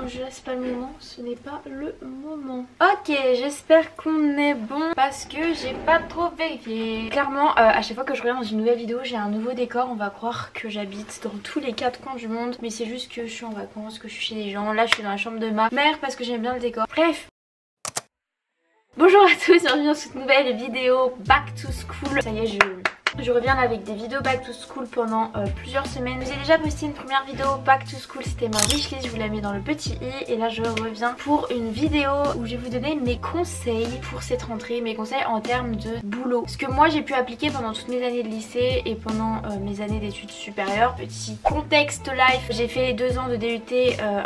je laisse pas le moment, ce n'est pas le moment. Ok, j'espère qu'on est bon parce que j'ai pas trop vérifié. Clairement, à chaque fois que je reviens dans une nouvelle vidéo, j'ai un nouveau décor. On va croire que j'habite dans tous les quatre coins du monde, mais c'est juste que je suis en vacances, que je suis chez des gens. Là, je suis dans la chambre de ma mère parce que j'aime bien le décor. Bref. Bonjour à tous, bienvenue dans cette nouvelle vidéo Back to School. Ça y est, je reviens là avec des vidéos Back to School pendant plusieurs semaines. J'ai déjà posté une première vidéo Back to School, c'était ma wishlist, je vous la mets dans le petit i. Et là je reviens pour une vidéo où je vais vous donner mes conseils pour cette rentrée, mes conseils en termes de boulot. Ce que moi j'ai pu appliquer pendant toutes mes années de lycée et pendant mes années d'études supérieures. Petit contexte life, j'ai fait 2 ans de DUT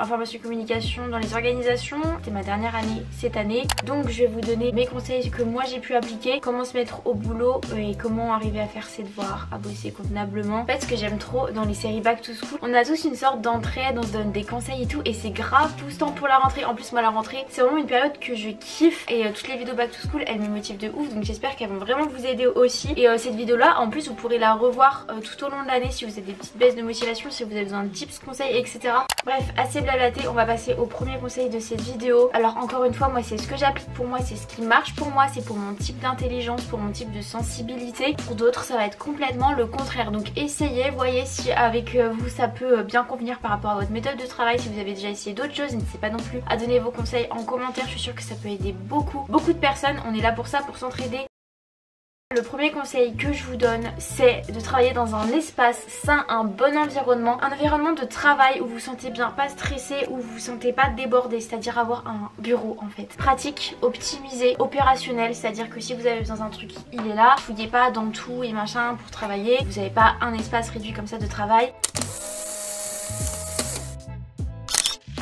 information et communication dans les organisations. C'était ma dernière année cette année. Donc je vais vous donner mes conseils que moi j'ai pu appliquer, comment se mettre au boulot et comment arriver à faire ses devoirs, à bosser convenablement. En fait, ce que j'aime trop dans les séries Back to School, on a tous une sorte d'entraide, on se donne des conseils et tout, et c'est grave boostant pour la rentrée. En plus, moi la rentrée c'est vraiment une période que je kiffe et toutes les vidéos Back to School elles me motivent de ouf, donc j'espère qu'elles vont vraiment vous aider aussi. Et cette vidéo là en plus vous pourrez la revoir tout au long de l'année si vous avez des petites baisses de motivation, si vous avez besoin de tips, conseils, etc. Bref, assez blablaté, on va passer au premier conseil de cette vidéo. Alors encore une fois, moi c'est ce que j'applique pour moi, c'est ce qui marche pour moi, c'est pour mon type d'intelligence, pour mon type de sensibilité. Pour d'autres ça va être complètement le contraire, donc essayez, voyez si avec vous ça peut bien convenir par rapport à votre méthode de travail. Si vous avez déjà essayé d'autres choses, n'hésitez pas non plus à donner vos conseils en commentaire, je suis sûre que ça peut aider beaucoup de personnes. On est là pour ça, pour s'entraider. Le premier conseil que je vous donne, c'est de travailler dans un espace sain, un bon environnement. Un environnement de travail où vous vous sentez bien, pas stressé, où vous vous sentez pas débordé, c'est-à-dire avoir un bureau en fait. Pratique, optimisé, opérationnel, c'est-à-dire que si vous avez besoin d'un truc, il est là. Fouillez pas dans tout et machin pour travailler. Vous n'avez pas un espace réduit comme ça de travail.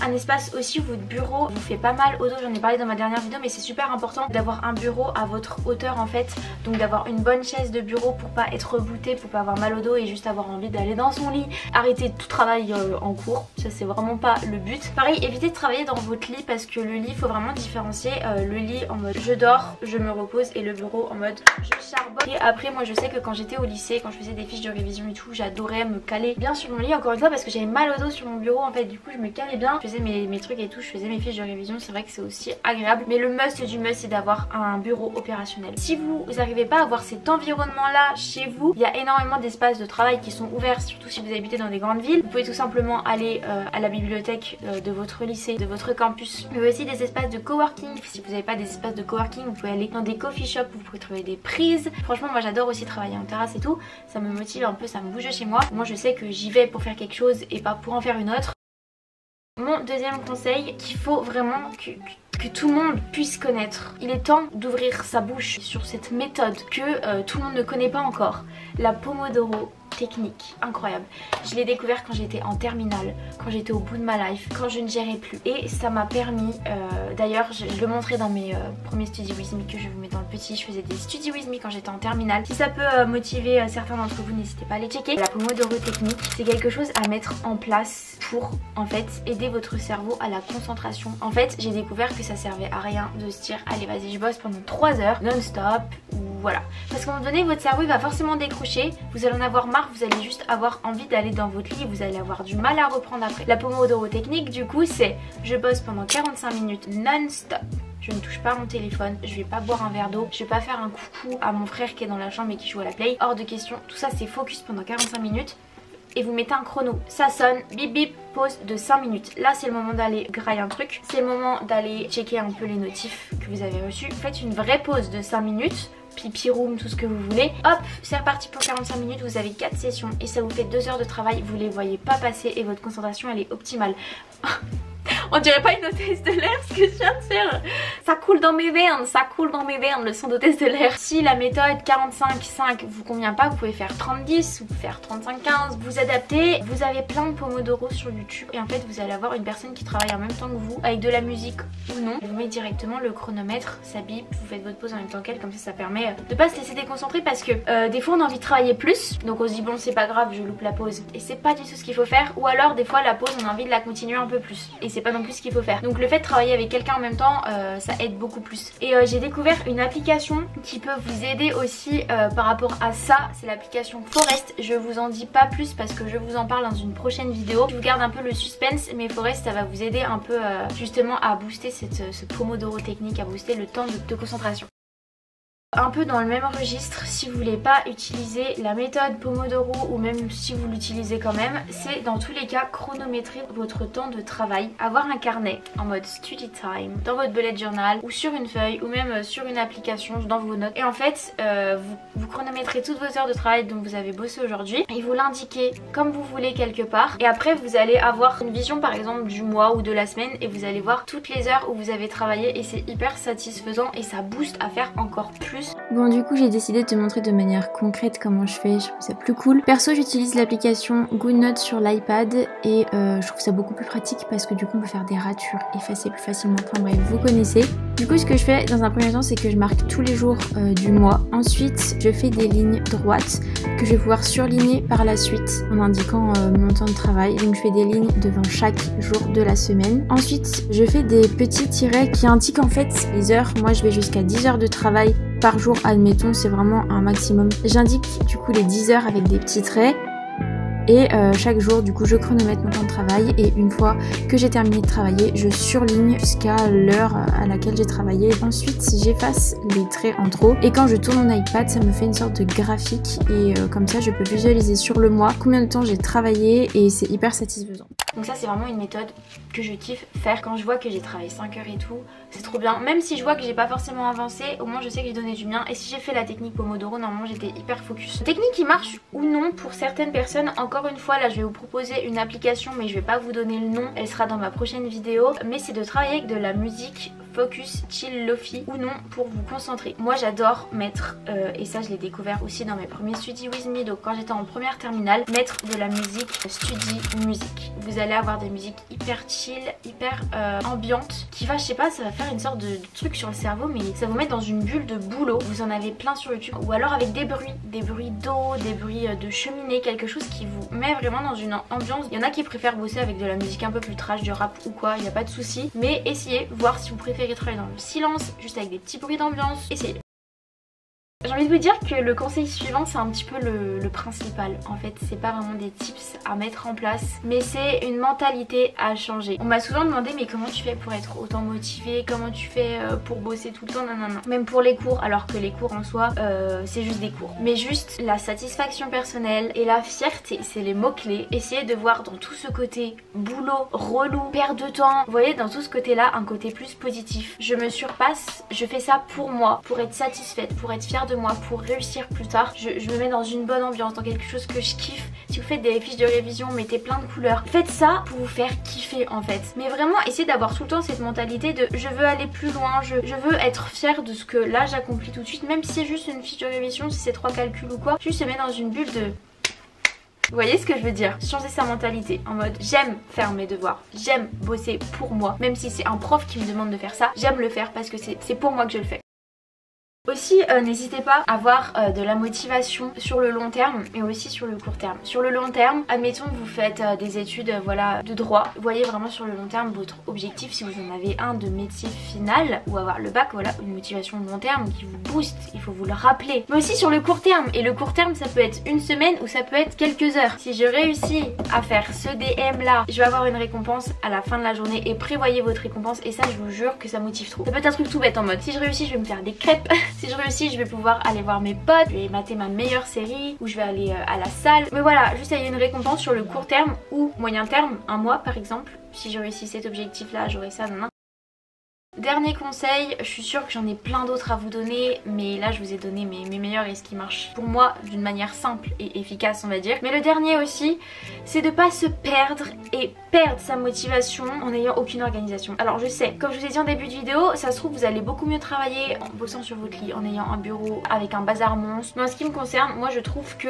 Un espace aussi où votre bureau vous fait pas mal au dos, j'en ai parlé dans ma dernière vidéo, mais c'est super important d'avoir un bureau à votre hauteur en fait, donc d'avoir une bonne chaise de bureau pour pas être rebouté, pour pas avoir mal au dos et juste avoir envie d'aller dans son lit. Arrêtez tout travail en cours, ça c'est vraiment pas le but. Pareil, évitez de travailler dans votre lit parce que le lit, faut vraiment différencier le lit en mode je dors, je me repose et le bureau en mode je charbonne. Et après moi je sais que quand j'étais au lycée, quand je faisais des fiches de révision et tout, j'adorais me caler bien sur mon lit, encore une fois parce que j'avais mal au dos sur mon bureau en fait, du coup je me calais bien. Je faisais mes trucs et tout, je faisais mes fiches de révision, c'est vrai que c'est aussi agréable, mais le must du must c'est d'avoir un bureau opérationnel. Si vous n'arrivez pas à avoir cet environnement là chez vous, il y a énormément d'espaces de travail qui sont ouverts, surtout si vous habitez dans des grandes villes. Vous pouvez tout simplement aller à la bibliothèque de votre lycée, de votre campus, mais aussi des espaces de coworking. Si vous n'avez pas des espaces de coworking, vous pouvez aller dans des coffee shops où vous pouvez trouver des prises. Franchement moi j'adore aussi travailler en terrasse et tout, ça me motive un peu, ça me bouge chez moi. Moi je sais que j'y vais pour faire quelque chose et pas pour en faire une autre. Mon deuxième conseil, qu'il faut vraiment que tout le monde puisse connaître. Il est temps d'ouvrir sa bouche sur cette méthode que tout le monde ne connaît pas encore. La Pomodoro technique, incroyable. Je l'ai découvert quand j'étais en terminale, quand j'étais au bout de ma life, quand je ne gérais plus. Et ça m'a permis, d'ailleurs je le montrais dans mes premiers Study With Me que je vous mets dans le petit. Je faisais des Study With Me quand j'étais en terminale. Si ça peut motiver certains d'entre vous, n'hésitez pas à les checker. La Pomodoro technique, c'est quelque chose à mettre en place pour en fait aider votre cerveau à la concentration. En fait j'ai découvert que ça servait à rien de se dire allez vas-y je bosse pendant 3 heures non-stop. Voilà, parce qu'à un moment donné votre cerveau il va forcément décrocher, vous allez en avoir marre, vous allez juste avoir envie d'aller dans votre lit et vous allez avoir du mal à reprendre après. La Pomodoro technique du coup c'est je bosse pendant 45 minutes non-stop. Je ne touche pas mon téléphone, je vais pas boire un verre d'eau, je vais pas faire un coucou à mon frère qui est dans la chambre et qui joue à la play. Hors de question, tout ça c'est focus pendant 45 minutes. Et vous mettez un chrono, ça sonne, bip bip, pause de 5 minutes. Là c'est le moment d'aller grailler un truc, c'est le moment d'aller checker un peu les notifs que vous avez reçus. Faites une vraie pause de 5 minutes, pipi room, tout ce que vous voulez. Hop, c'est reparti pour 45 minutes, vous avez 4 sessions et ça vous fait 2 heures de travail, vous les voyez pas passer et votre concentration elle est optimale. On dirait pas une hôtesse de l'air ce que je viens de faire. Ça coule dans mes veines, ça coule dans mes veines le son d'hôtesse de l'air. Si la méthode 45-5 vous convient pas, vous pouvez faire 30-10 ou faire 35-15. Vous adaptez, vous avez plein de Pomodoro sur YouTube et en fait vous allez avoir une personne qui travaille en même temps que vous avec de la musique ou non. Vous mettez directement le chronomètre, ça bip, vous faites votre pause en même temps qu'elle, comme ça permet de pas se laisser déconcentrer parce que des fois on a envie de travailler plus, donc on se dit bon c'est pas grave je loupe la pause et c'est pas du tout ce qu'il faut faire, ou alors des fois la pause on a envie de la continuer un peu plus et c'est pas non plus ce qu'il faut faire. Donc le fait de travailler avec quelqu'un en même temps, ça aide beaucoup plus. Et j'ai découvert une application qui peut vous aider aussi par rapport à ça, c'est l'application Forest. Je vous en dis pas plus parce que je vous en parle dans une prochaine vidéo. Je vous garde un peu le suspense, mais Forest ça va vous aider un peu justement à booster ce Pomodoro technique, à booster le temps de concentration. Un peu dans le même registre, si vous voulez pas utiliser la méthode Pomodoro ou même si vous l'utilisez quand même, c'est dans tous les cas chronométrer votre temps de travail. Avoir un carnet en mode study time dans votre bullet journal ou sur une feuille ou même sur une application dans vos notes. Et en fait, vous chronométrez toutes vos heures de travail dont vous avez bossé aujourd'hui et vous l'indiquez comme vous voulez quelque part. Et après, vous allez avoir une vision par exemple du mois ou de la semaine et vous allez voir toutes les heures où vous avez travaillé et c'est hyper satisfaisant et ça booste à faire encore plus. Bon, du coup j'ai décidé de te montrer de manière concrète comment je fais, je trouve ça plus cool. Perso j'utilise l'application GoodNotes sur l'iPad et je trouve ça beaucoup plus pratique parce que du coup on peut faire des ratures, effacer plus facilement, enfin bref vous connaissez. Du coup ce que je fais dans un premier temps c'est que je marque tous les jours du mois. Ensuite je fais des lignes droites que je vais pouvoir surligner par la suite en indiquant mon temps de travail. Donc je fais des lignes devant chaque jour de la semaine. Ensuite je fais des petits tirets qui indiquent en fait les heures. Moi je vais jusqu'à 10 heures de travail par jour, admettons, c'est vraiment un maximum. J'indique du coup les 10 heures avec des petits traits et chaque jour du coup je chronomètre mon temps de travail et une fois que j'ai terminé de travailler je surligne jusqu'à l'heure à laquelle j'ai travaillé. Ensuite j'efface les traits en trop et quand je tourne mon iPad ça me fait une sorte de graphique et comme ça je peux visualiser sur le mois combien de temps j'ai travaillé et c'est hyper satisfaisant. Donc ça c'est vraiment une méthode que je kiffe faire quand je vois que j'ai travaillé 5 heures et tout, c'est trop bien. Même si je vois que j'ai pas forcément avancé, au moins je sais que j'ai donné du mien et si j'ai fait la technique Pomodoro, normalement j'étais hyper focus. Technique qui marche ou non pour certaines personnes, encore une fois là je vais vous proposer une application mais je vais pas vous donner le nom, elle sera dans ma prochaine vidéo, mais c'est de travailler avec de la musique focus, chill, lofi ou non pour vous concentrer. Moi j'adore mettre, et ça je l'ai découvert aussi dans mes premiers Study With Me, donc quand j'étais en première terminale, mettre de la musique study musique. Vous allez avoir des musiques hyper chill, hyper ambiantes, qui va, je sais pas, ça va faire une sorte de truc sur le cerveau, mais ça vous met dans une bulle de boulot. Vous en avez plein sur YouTube, ou alors avec des bruits d'eau, des bruits de cheminée, quelque chose qui vous met vraiment dans une ambiance. Il y en a qui préfèrent bosser avec de la musique un peu plus trash, du rap ou quoi, il n'y a pas de souci, mais essayez, voir si vous préférez travailler dans le silence, juste avec des petits bruits d'ambiance, essayez. J'ai envie de vous dire que le conseil suivant c'est un petit peu le principal. En fait c'est pas vraiment des tips à mettre en place mais c'est une mentalité à changer. On m'a souvent demandé mais comment tu fais pour être autant motivée, comment tu fais pour bosser tout le temps, non. Même pour les cours, alors que les cours en soi c'est juste des cours. Mais juste la satisfaction personnelle et la fierté, c'est les mots clés. Essayez de voir dans tout ce côté boulot, relou, perte de temps, vous voyez dans tout ce côté là un côté plus positif. Je me surpasse, je fais ça pour moi, pour être satisfaite, pour être fière de moi, pour réussir plus tard. Je me mets dans une bonne ambiance, dans quelque chose que je kiffe. Si vous faites des fiches de révision, mettez plein de couleurs. Faites ça pour vous faire kiffer en fait. Mais vraiment essayez d'avoir tout le temps cette mentalité de je veux aller plus loin, je veux être fière de ce que là j'accomplis tout de suite, même si c'est juste une fiche de révision, si c'est 3 calculs ou quoi, juste se mettre dans une bulle de... Vous voyez ce que je veux dire? Changer sa mentalité en mode j'aime faire mes devoirs, j'aime bosser pour moi, même si c'est un prof qui me demande de faire ça, j'aime le faire parce que c'est pour moi que je le fais. Aussi n'hésitez pas à avoir de la motivation sur le long terme et aussi sur le court terme. Sur le long terme, admettons que vous faites des études voilà, de droit, voyez vraiment sur le long terme votre objectif, si vous en avez un de métier final ou avoir le bac, voilà, une motivation de long terme qui vous booste, il faut vous le rappeler. Mais aussi sur le court terme, et le court terme ça peut être une semaine ou ça peut être quelques heures. Si je réussis à faire ce DM là, je vais avoir une récompense à la fin de la journée et prévoyez votre récompense et ça je vous jure que ça motive trop. Ça peut être un truc tout bête en mode si je réussis je vais me faire des crêpes. Si je réussis, je vais pouvoir aller voir mes potes, je vais mater ma meilleure série ou je vais aller à la salle. Mais voilà, juste il y a une récompense sur le court terme ou moyen terme, un mois par exemple. Si je réussis cet objectif là, j'aurai ça, non. Dernier conseil, je suis sûre que j'en ai plein d'autres à vous donner, mais là je vous ai donné mes meilleurs et ce qui marche pour moi d'une manière simple et efficace on va dire. Mais le dernier aussi, c'est de pas se perdre et perdre sa motivation en n'ayant aucune organisation. Alors je sais, comme je vous ai dit en début de vidéo, ça se trouve vous allez beaucoup mieux travailler en bossant sur votre lit, en ayant un bureau avec un bazar monstre. Mais en ce qui me concerne, moi je trouve que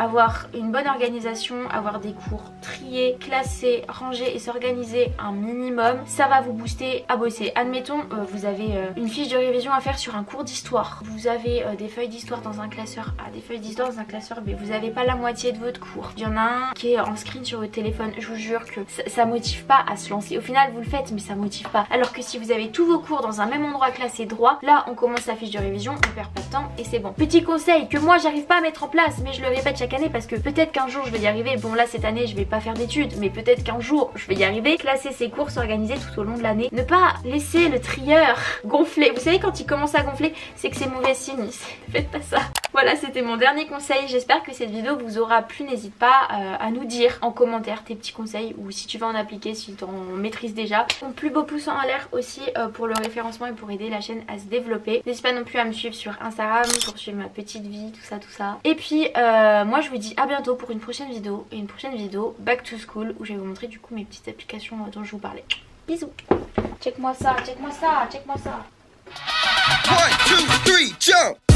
avoir une bonne organisation, avoir des cours triés, classés, rangés et s'organiser un minimum, ça va vous booster à bosser. avez, admettons, vous avez une fiche de révision à faire sur un cours d'histoire. Vous avez des feuilles d'histoire dans un classeur A, des feuilles d'histoire dans un classeur B. Vous n'avez pas la moitié de votre cours. Il y en a un qui est en screen sur votre téléphone. Je vous jure que ça motive pas à se lancer. Au final, vous le faites, mais ça motive pas. Alors que si vous avez tous vos cours dans un même endroit classé droit, là, on commence la fiche de révision, on perd pas de temps et c'est bon. Petit conseil que moi, j'arrive pas à mettre en place, mais je le répète chaque année parce que peut-être qu'un jour, je vais y arriver. Bon, là, cette année, je vais pas faire d'études, mais peut-être qu'un jour, je vais y arriver. Classer ses cours, s'organiser tout au long de l'année. Ne pas laisser le trieur gonfler. Vous savez, quand il commence à gonfler, c'est que c'est mauvais signe. Faites pas ça. Voilà, c'était mon dernier conseil. J'espère que cette vidéo vous aura plu. N'hésite pas à nous dire en commentaire tes petits conseils ou si tu vas en appliquer, si tu en maîtrises déjà. Mon plus beau pouce en l'air aussi pour le référencement et pour aider la chaîne à se développer. N'hésite pas non plus à me suivre sur Instagram pour suivre ma petite vie, tout ça. Et puis moi je vous dis à bientôt pour une prochaine vidéo et une prochaine vidéo back to school où je vais vous montrer du coup mes petites applications dont je vous parlais. Bisous. Check-moi ça, check-moi ça, check-moi ça. 1, 2, 3, jump!